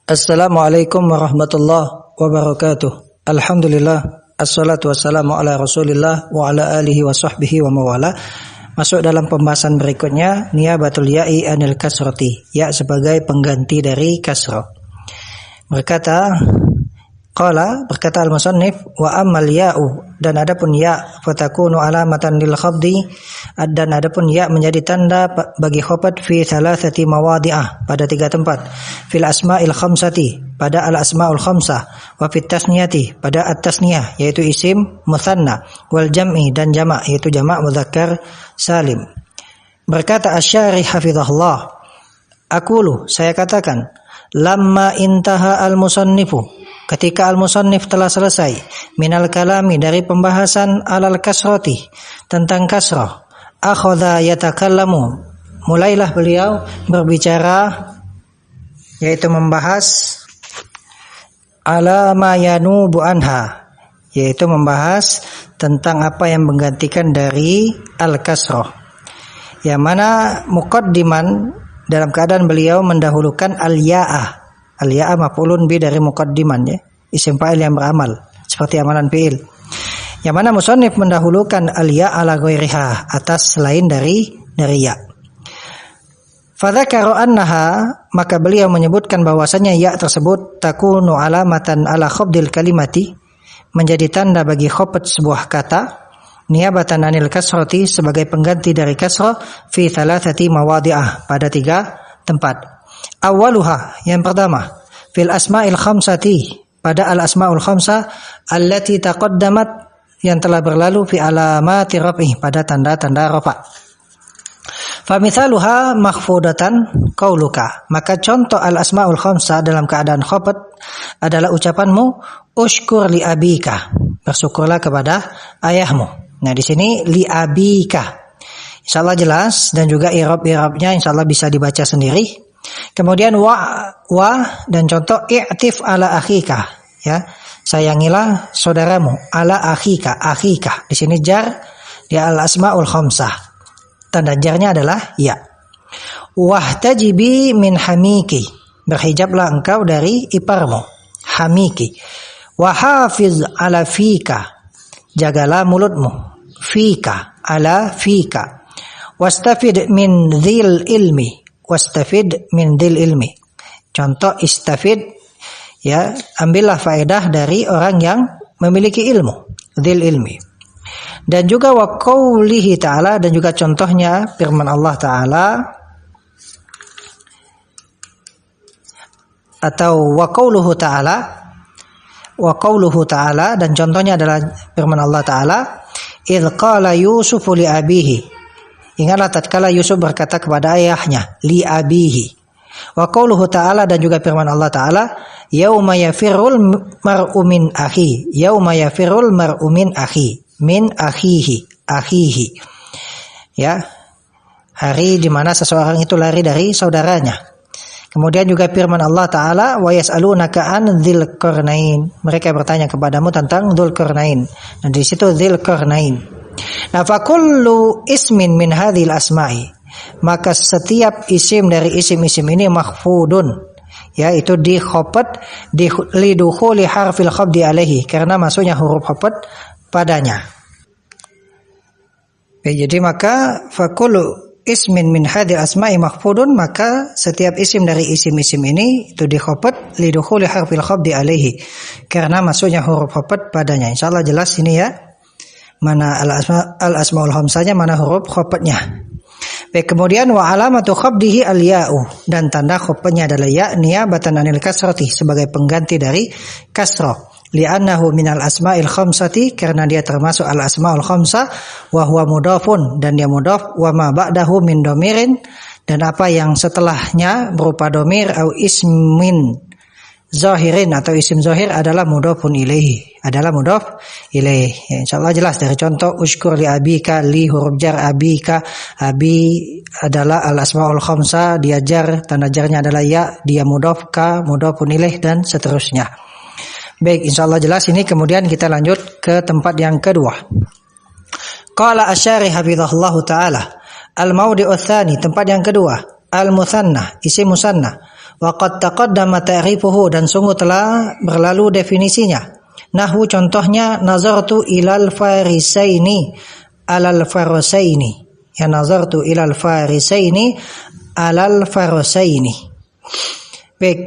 Assalamualaikum warahmatullahi wabarakatuh. Alhamdulillah, assalatu wassalamu ala rasulillah wa ala alihi wa sahbihi wa mawala. Masuk dalam pembahasan berikutnya, niyabatul ya'i anil kasrati, ya sebagai pengganti dari kasrah. Berkata al-musannif wa ammal ya'u, dan adapun ya fatakunu alamatan lil khafdi, dan adapun ya menjadi tanda bagi khafat fi thalathati mawadi'ah, pada 3 tempat, fil asma'il khamsati, pada al asma'ul khamsah, wa fit tasniyati, pada at-tasniyah yaitu isim mutsanna, wal jam'i dan jamak yaitu jamak mudzakkar salim. Berkata asy-syarih hafizahullah, aqulu, saya katakan, lamma intaha al-musannifu, ketika al-musannif telah selesai, minal kalami, dari pembahasan alal kasrati, tentang kasrah, akhadha yatakallamu, mulailah beliau berbicara, yaitu membahas ala ma yanubu anha, yaitu membahas tentang apa yang menggantikan dari al-kasrah, yang mana muqaddiman, dalam keadaan beliau mendahulukan al-ya'ah. Al-ya'a maf'ulun bi dari muqaddiman, ya, isim fa'il yang beramal seperti amalan fi'il. Yang mana musannif mendahulukan al-ya'a ala ghairiha, atas selain dari ya. Fadzakara annaha, maka beliau menyebutkan bahwasanya ya tersebut takunu alamatan ala khafdil kalimati, menjadi tanda bagi khafat sebuah kata, niyabatan anil kasrati, sebagai pengganti dari kasrah, fi thalathati mawadi'ah, pada 3 tempat. Awaluha, yang pertama, fil asma'il khamsati, pada al asma'ul khamsah, allati taqaddamat, yang telah berlalu, fi alamati raf'i, pada tanda-tanda rafa'. Famithaluha makhfudatan qauluka, maka contoh al asma'ul khamsah dalam keadaan khafat adalah ucapanmu ushkur li abika, bersyukurlah kepada ayahmu. Nah, di sini li abika, insyaallah jelas, dan juga i'rab-i'rabnya insyaallah bisa dibaca sendiri. Kemudian wa dan contoh i'tif ala akhika, ya, sayangilah saudaramu, ala akhika, di sini jar di al asmaul khamsah, tanda jarnya adalah ya. Wahtajibi min hamiki, berhijablah engkau dari iparmu, hamiki. Wahafiz ala fika, jagalah mulutmu, fika, ala fika. Wastafid min dhil ilmi, wastafid min dhil ilmi, contoh istafid, ya, ambillah faedah dari orang yang memiliki ilmu, dhil ilmi. Dan juga wa qaulihi ta'ala, dan juga contohnya firman Allah Ta'ala, atau wa qauluhu ta'ala, dan contohnya adalah firman Allah Ta'ala, idh qala yusufu li abihi, ingatlah tatkala Yusuf berkata kepada ayahnya, li abihi. Wa qauluhu ta'ala, dan juga firman Allah Ta'ala, yauma yafirul mar'u min akhi, yauma yafirul mar'u min akhi, min akhihi, ya, hari di mana seseorang itu lari dari saudaranya. Kemudian juga firman Allah Ta'ala, wa yas'alunaka an dzil qarnain, mereka bertanya kepadamu tentang dzul qarnain, dan di situ dzil qarnain. Nah, fakullu ismin min hadhil asma'i, maka setiap isim dari isim-isim ini makhfudun, yaitu di khafat, di lidukhuli harfil khafdi alaihi, karena masuknya huruf khafat padanya. Jadi maka fakullu ismin min hadhil asma'i makhfudun, maka setiap isim dari isim-isim ini itu di khafat lidukhuli harfil khafdi alaihi, karena masuknya huruf khafat padanya. Insyaallah jelas ini, ya, mana al-asmaul khamsahnya, mana huruf khafatnya. Baik, kemudian wa alamatu khafdihi al-ya'u, dan tanda khafatnya adalah ya, niyabatan anil kasrati, sebagai pengganti dari kasrah, li'annahu minal asma'il khamsati, karena dia termasuk al-asmaul khamsah, wa huwa mudhafun, dan dia mudhaf, wa ma ba'dahu min dhamirin, dan apa yang setelahnya berupa dhamir, au ismin zahirin, atau isim zahir, adalah mudhafun ilaihi, adalah mudhaf ilaih. Ya, insyaallah jelas dari contoh ushkur li abika, li huruf jar, abika, abi adalah al asmaul khamsah, dia jar, tanda jarnya adalah ya, dia mudhaf, ka mudhafun ilaih, dan seterusnya. Baik, insyaallah jelas ini. Kemudian kita lanjut ke tempat yang kedua. Qala asy-syarih hafizahullahu taala, al maudi'u tsani, tempat yang kedua, al mutsanna, isim musanna, Wa qad taqaddama ta'rifuhu, dan sungguh telah berlalu definisinya. Nahwu contohnya nazartu ilal farisaini alal farasaini. Ya, nazartu ilal farisaini alal farasaini. Baik.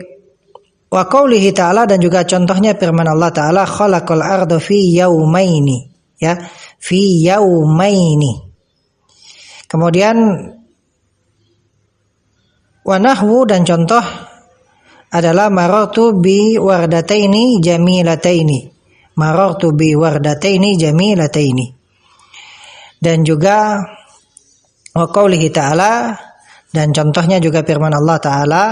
Wa qaulihi ta'ala, dan juga contohnya firman Allah Ta'ala, khalaqal arda fi yaumaini. Ya, fi yaumaini. Kemudian wa nahwu, dan contoh adalah marartu bi wardataini jamilataini. Marartu bi wardataini jamilataini. Dan juga wa qaulihi ta'ala, dan contohnya juga firman Allah Ta'ala,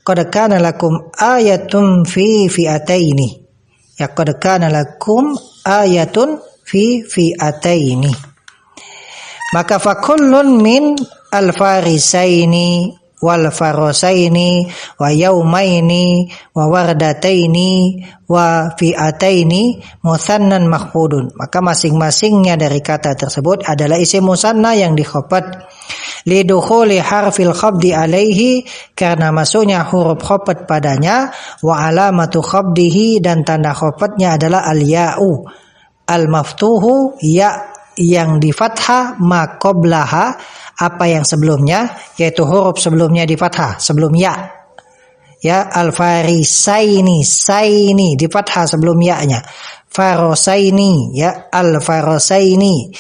qad kana lakum ayatun fi fi'ataini. Ya, qad kana lakum ayatun fi fi'ataini. Maka fakullun min al-farisaini wal farasaini wa yaumaini wa wardataini wa fi'ataini musannan makhfudun. Maka masing-masingnya dari kata tersebut adalah isim musanna yang dikhafad lidukhuli harfil khafdi alaihi, karena masuknya huruf khafad padanya, wa alamatu khafdihi, dan tanda khafadnya adalah al-ya'u al-maftuhu, ya yang di fathah, ma qablaha, apa yang sebelumnya, yaitu huruf sebelumnya di fathah sebelum ya. Ya, al-farisaini, saini di fathah sebelum ya-nya. Farasaini, ya, al-farasaini.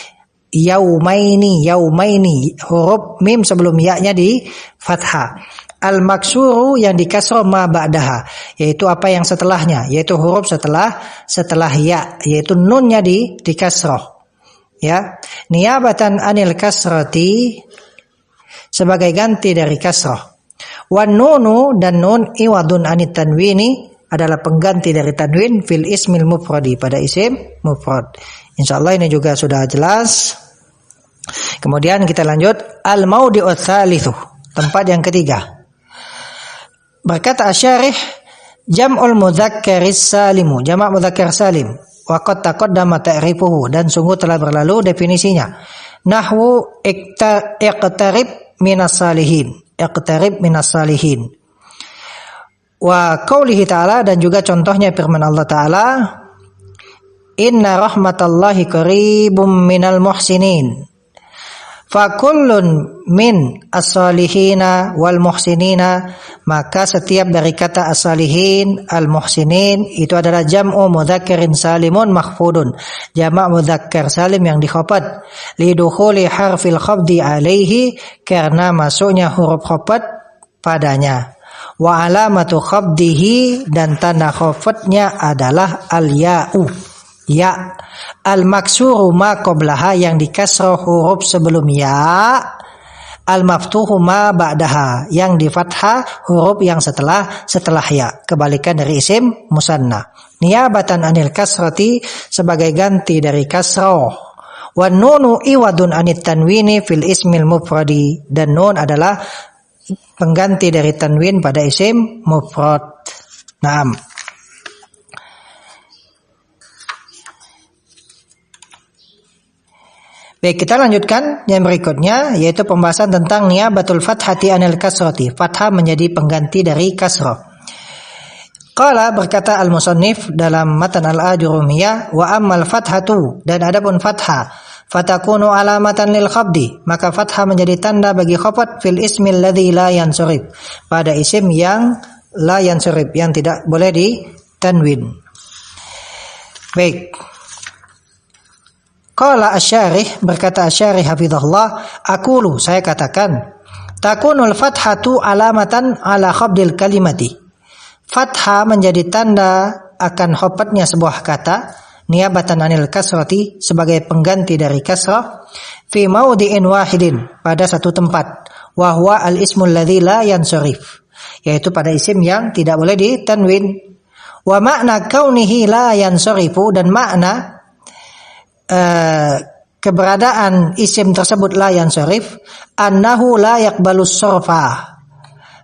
Yaumaini, yaumaini, huruf mim sebelum ya-nya di fathah. Al-maksuru, yang dikasroh ma ba'daha, yaitu apa yang setelahnya, yaitu huruf setelah ya, yaitu nunnya dikasroh. Ya, niyabatan anil kasrati, sebagai ganti dari kasrah. Wan nunu, dan nun iwadun anit tanwini, adalah pengganti dari tanwin fil ismil mufradi, pada isim mufrad. Insyaallah ini juga sudah jelas. Kemudian kita lanjut, al maudi'ut tsalitsu, tempat yang ketiga. Berkata asyarih, jam'ul mudzakkaris salimu, jamak mudzakkar salim. Wa qad taqaddama ta'rifuhu, dan sungguh telah berlalu definisinya. Nahwu iqtarib minas salihin, iqtarib minas salihin. Wa qaulihi ta'ala, dan juga contohnya firman Allah Ta'ala, inna rahmatallahi qaribum minal muhsinin. Fakullun min as-salihina wal muhsinina, maka setiap dari kata as-salihin, al-muhsinin, itu adalah jam'u mudzakkarin salimun makhfudun, jamak mudzakkar salim yang dikhafad, lidukhuli harfil khafdi alaihi, karena masuknya huruf khafad padanya. Wa alamatu khafdihi, dan tanda khafadnya adalah al-ya'u, ya. Al-maksuru ma qablaha, yang dikasroh huruf sebelum ya. Al-maftuhu ma ba'daha, yang di fathah huruf yang setelah ya. Kebalikan dari isim musanna. Niyabatan anil kasrati, sebagai ganti dari kasroh. Wan nunu iwadun anit tanwini fil ismil mufradi, dan nun adalah pengganti dari tanwin pada isim mufrad. Naam. Baik, kita lanjutkan yang berikutnya, yaitu pembahasan tentang niyabatul fathati anil kasrati, fathah menjadi pengganti dari kasrah. Qala, berkata al-musannif dalam matan al-ajurumiyah, wa ammal fathatu, dan adapun fathah, fatakunu alamatan lil khafdi, maka fathah menjadi tanda bagi khafad fil ismil ladzi la yansarif, pada isim yang la yansarif, yang tidak boleh ditanwin. Baik. Qala asyarih, berkata asyarih hafizahullah, aqulu, saya katakan, takunul fathatu alamatan ala khafdil kalimati, fathah menjadi tanda akan khafadnya sebuah kata, niyabatan anil kasrati, sebagai pengganti dari kasrah, fi maudi'in wahidin, pada satu tempat, wa huwa al ismul ladzi la yansarif, yaitu pada isim yang tidak boleh ditanwin. Wa makna kaunihi la yansarifu, dan makna keberadaan isim tersebut la yansarif, annahu la yaqbalus sarfa,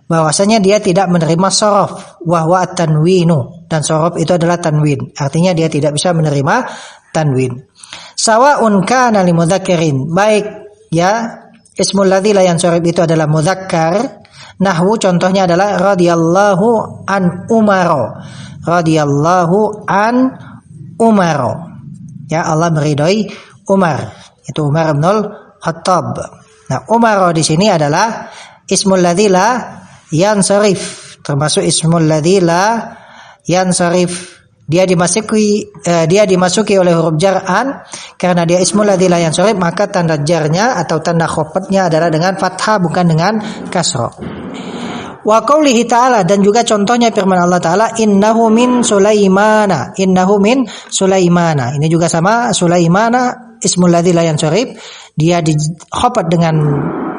bahwasanya dia tidak menerima sorof, wa huwa at-tanwinu, dan sorof itu adalah tanwin, artinya dia tidak bisa menerima tanwin. Sawa'un kana li mudzakkarin, baik ya ismul ladzi la yansarif itu adalah mudzakkar Nahwu contohnya adalah radhiyallahu an Umar. Radhiyallahu an Umar. Ya, Allah meridhai Umar. Itu Umar bin Khattab. Nah, Umar di sini adalah ismul ladzi la yansarif, termasuk ismul ladzi la yansarif. Dia dimasuki oleh huruf jar an, karena dia ismul ladzi la yansarif, maka tanda jarnya atau tanda khafdnya adalah dengan fathah bukan dengan kasrah. Wa qaulihi ta'ala, dan juga contohnya firman Allah Ta'ala, innahu min Sulaimana. Innahu min Sulaimana. Ini juga sama, Sulaimana ismul ladzi la yansarif, dia dikhafad dengan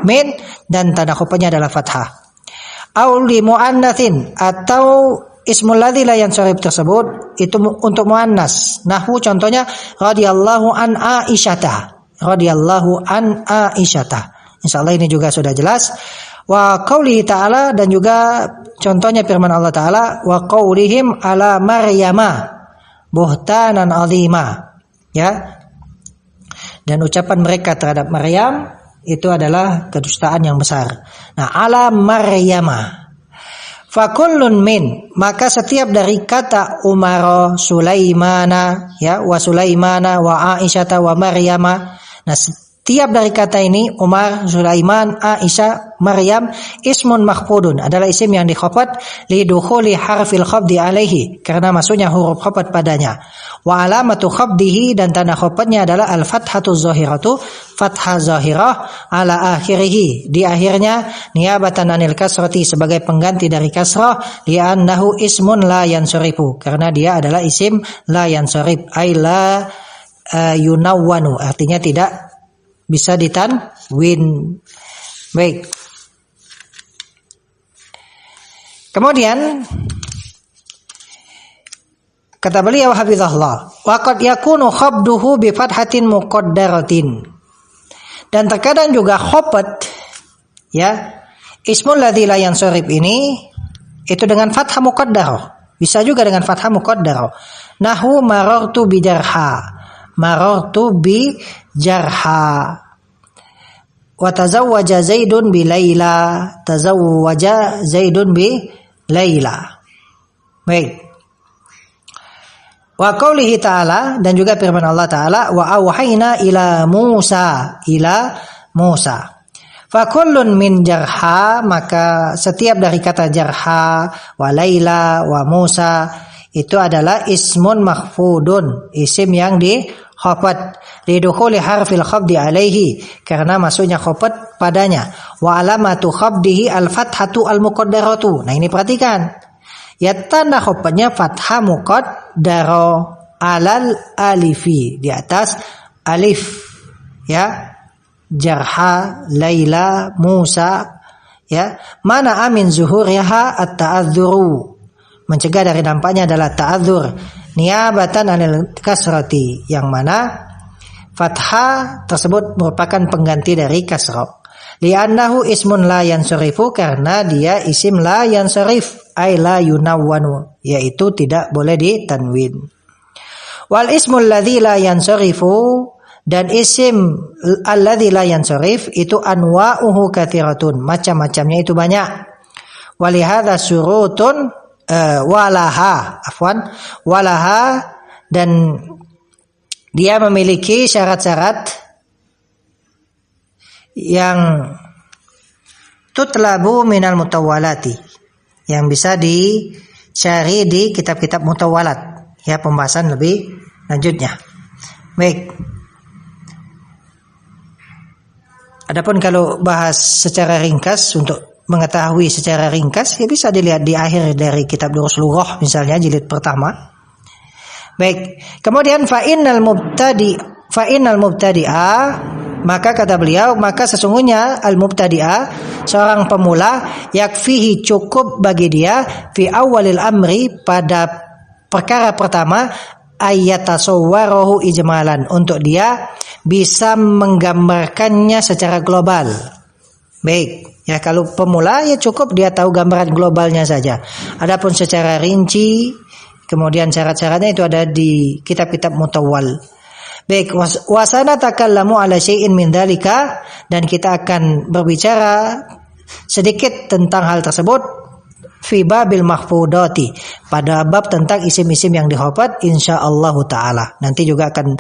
min dan tanda khafdnya adalah fathah. Au li muannatsin, atau ismul ladzi la yansarif tersebut itu untuk muannas. Nahwu contohnya radhiyallahu an Aisyata. Radhiyallahu an Aisyata. Insyaallah ini juga sudah jelas. Wa qaulihi ta'ala, dan juga contohnya firman Allah Ta'ala, wa qaulihim ala Maryama buhtanan azima. Ya. Dan ucapan mereka terhadap Maryam itu adalah kedustaan yang besar. Nah, ala Maryama. Fakullun min, maka setiap dari kata Umar, Sulaimana, ya, wa Sulaimana, wa Aisyata, wa Maryama. Nah, setiap dari kata ini, Umar, Sulaiman, Aisyah, Maryam, ismun makhfudun, adalah isim yang dikhafad lidukhuli harfil khafdi alaihi, karena masuknya huruf khafad padanya. Wa alamatu khafdihi, dan tanda khafadnya adalah al-fathatu zahiratu, fathah zahirah, ala akhirihi, di akhirnya, niyabatan anil kasrati, sebagai pengganti dari kasrah, li'annahu ismun la yansarifu, karena dia adalah isim la yansarif, ay la yunawwanu, artinya tidak bisa ditanwin. Baik. Kemudian kata beliau hafizahullah, wa qad yakunu khabduhu bi fathatin muqaddaratin. Dan terkadang juga khafd, ya, ismul ladzi la yansarif ini itu dengan fathah muqaddarah. Bisa juga dengan fathah muqaddarah. Nahwu marartu bi jarha. Marartu bi jarha. Wa tazawwaja Zaidun bi Laila. Tazawwaja Zaidun bi Laila. Baik. Wa qaulihi ta'ala, dan juga firman Allah Ta'ala, wa auhayna ila Musa. Ila Musa. Fa kullun min jarha, maka setiap dari kata jarha, wa Laila, wa Musa, itu adalah ismun makhfudun, isim yang dikhafad lidukhuli harfil khafdi alaihi, karena masuknya khafad padanya. Wa alamatu khafdihi al-fathatu al-muqaddaratu. Nah, ini perhatikan. Ya, tanda khafadnya fathah muqaddaro alal alifi, di atas alif. Ya. Jarha, Laila, Musa. Ya. Mana amin zuhuriha at-ta'adzuru. Mencegah dari dampaknya adalah ta'adzur. Niyabatan anil kasrati, yang mana fathah tersebut merupakan pengganti dari kasrah. Li'annahu ismun la yansarifu, karena dia isim la yansarif, ay la yunawwanu, yaitu tidak boleh ditanwin. Wal ismul ladzi la yansarifu, dan isim alladzi la yansarif itu anwa'uhu katsiratun, macam-macamnya itu banyak. Walihadza syurutun walaha, dan dia memiliki syarat-syarat yang tutlabu minal mutawwalati, yang bisa dicari di kitab-kitab mutawwalat, ya, pembahasan lebih lanjutnya. Baik. Adapun kalau bahas secara ringkas, untuk mengetahui secara ringkas, ya bisa dilihat di akhir dari kitab Durus Lughah, misalnya jilid pertama. Baik. Kemudian fa innal mubtadi'a, maka kata beliau, maka sesungguhnya al-mubtadi'a, seorang pemula, yakfihi, cukup bagi dia, fi awalil amri, pada perkara pertama, ayatasawwarahu ijmalan, untuk dia bisa menggambarkannya secara global. Baik, ya, kalau pemula ya cukup dia tahu gambaran globalnya saja. Adapun secara rinci, kemudian syarat-syaratnya itu ada di kitab-kitab mutawwal. Baik, wasana takallamu ala syai'in min dzalika, dan kita akan berbicara sedikit tentang hal tersebut fi babil mahfudati, pada bab tentang isim-isim yang dihafal insyaallah taala. Nanti juga akan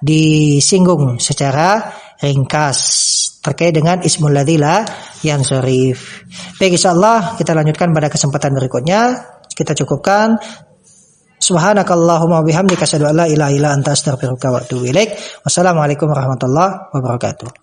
disinggung secara ringkas terkait dengan ismul ladzi la yansharif. Baik, insyaallah kita lanjutkan pada kesempatan berikutnya. Kita cukupkan. Subhanakallahumma wa bihamdika asyhadu an la ilaha illa anta astaghfiruka wa atubu ilaik. Wassalamualaikum warahmatullahi wabarakatuh.